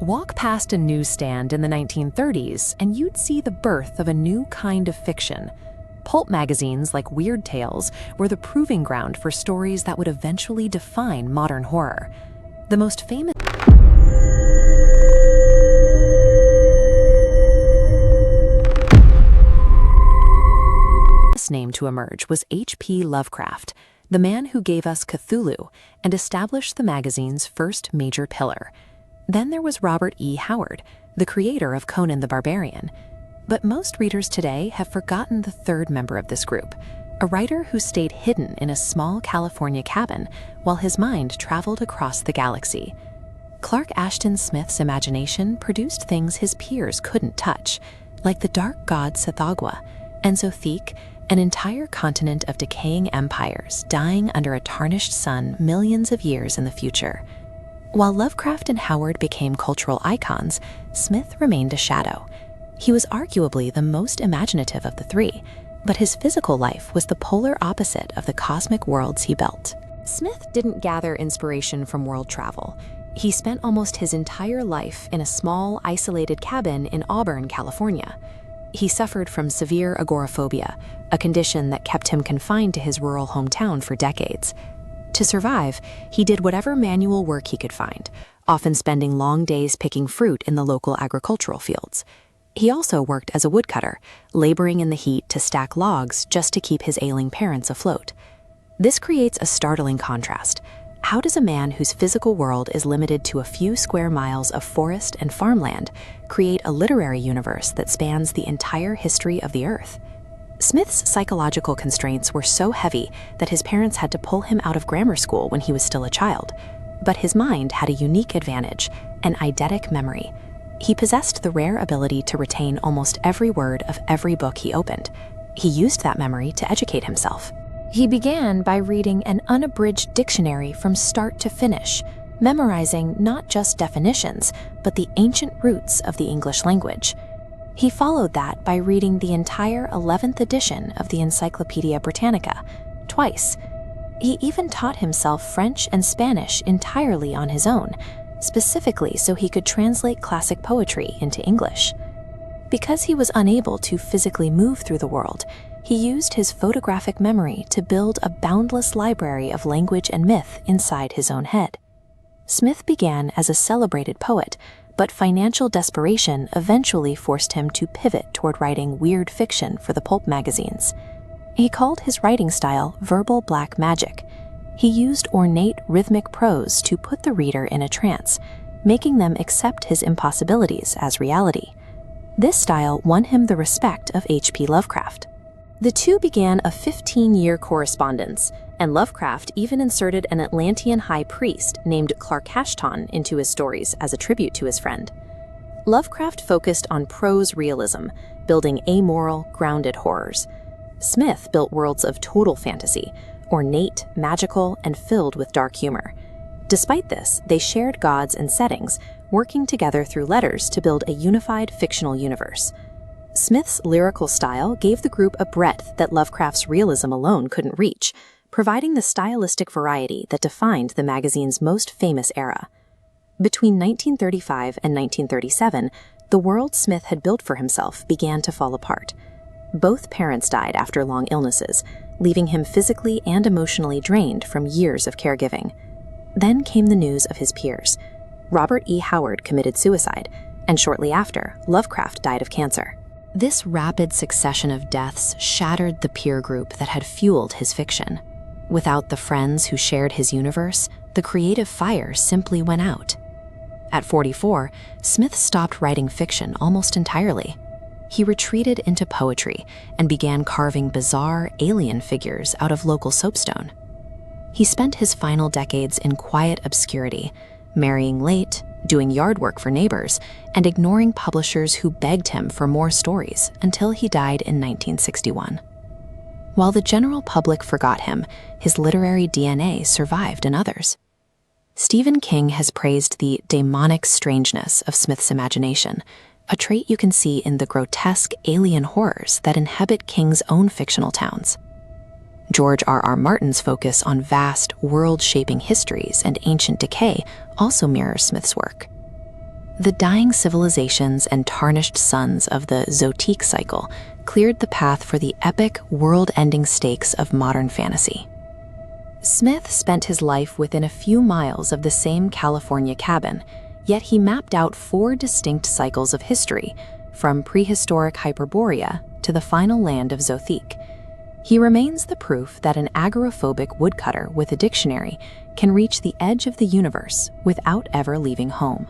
Walk past a newsstand in the 1930s and you'd see the birth of a new kind of fiction. Pulp magazines like Weird Tales were the proving ground for stories that would eventually define modern horror. The most famous name to emerge was H.P. Lovecraft, the man who gave us Cthulhu and established the magazine's first major pillar. Then there was Robert E. Howard, the creator of Conan the Barbarian. But most readers today have forgotten the third member of this group, a writer who stayed hidden in a small California cabin while his mind traveled across the galaxy. Clark Ashton Smith's imagination produced things his peers couldn't touch, like the dark god Zothique and Zothique, an entire continent of decaying empires dying under a tarnished sun millions of years in the future. While Lovecraft and Howard became cultural icons, Smith remained a shadow. He was arguably the most imaginative of the three, but his physical life was the polar opposite of the cosmic worlds he built. Smith didn't gather inspiration from world travel. He spent almost his entire life in a small, isolated cabin in Auburn, California. He suffered from severe agoraphobia, a condition that kept him confined to his rural hometown for decades. To survive, he did whatever manual work he could find, often spending long days picking fruit in the local agricultural fields. He also worked as a woodcutter, laboring in the heat to stack logs just to keep his ailing parents afloat. This creates a startling contrast. How does a man whose physical world is limited to a few square miles of forest and farmland create a literary universe that spans the entire history of the Earth? Smith's psychological constraints were so heavy that his parents had to pull him out of grammar school when he was still a child. But his mind had a unique advantage, an eidetic memory. He possessed the rare ability to retain almost every word of every book he opened. He used that memory to educate himself. He began by reading an unabridged dictionary from start to finish, memorizing not just definitions, but the ancient roots of the English language. He followed that by reading the entire 11th edition of the Encyclopedia Britannica, twice. He even taught himself French and Spanish entirely on his own, specifically so he could translate classic poetry into English. Because he was unable to physically move through the world, he used his photographic memory to build a boundless library of language and myth inside his own head. Smith began as a celebrated poet, but financial desperation eventually forced him to pivot toward writing weird fiction for the pulp magazines. He called his writing style verbal black magic. He used ornate rhythmic prose to put the reader in a trance, making them accept his impossibilities as reality. This style won him the respect of H.P. Lovecraft. The two began a 15-year correspondence, and Lovecraft even inserted an Atlantean high priest named Clark Ashton into his stories as a tribute to his friend. Lovecraft focused on prose realism, building amoral, grounded horrors. Smith built worlds of total fantasy, ornate, magical, and filled with dark humor. Despite this, they shared gods and settings, working together through letters to build a unified fictional universe. Smith's lyrical style gave the group a breadth that Lovecraft's realism alone couldn't reach, providing the stylistic variety that defined the magazine's most famous era. Between 1935 and 1937, the world Smith had built for himself began to fall apart. Both parents died after long illnesses, leaving him physically and emotionally drained from years of caregiving. Then came the news of his peers. Robert E. Howard committed suicide, and shortly after, Lovecraft died of cancer. This rapid succession of deaths shattered the peer group that had fueled his fiction. Without the friends who shared his universe, the creative fire simply went out. At 44, Smith stopped writing fiction almost entirely. He retreated into poetry and began carving bizarre alien figures out of local soapstone. He spent his final decades in quiet obscurity, marrying late, doing yard work for neighbors, and ignoring publishers who begged him for more stories until he died in 1961. While the general public forgot him, his literary DNA survived in others. Stephen King has praised the demonic strangeness of Smith's imagination, a trait you can see in the grotesque alien horrors that inhabit King's own fictional towns. George R.R. Martin's focus on vast, world-shaping histories and ancient decay also mirrors Smith's work. The dying civilizations and tarnished suns of the Zothique cycle cleared the path for the epic, world-ending stakes of modern fantasy. Smith spent his life within a few miles of the same California cabin, yet he mapped out 4 distinct cycles of history, from prehistoric Hyperborea to the final land of Zothique. He remains the proof that an agoraphobic woodcutter with a dictionary can reach the edge of the universe without ever leaving home.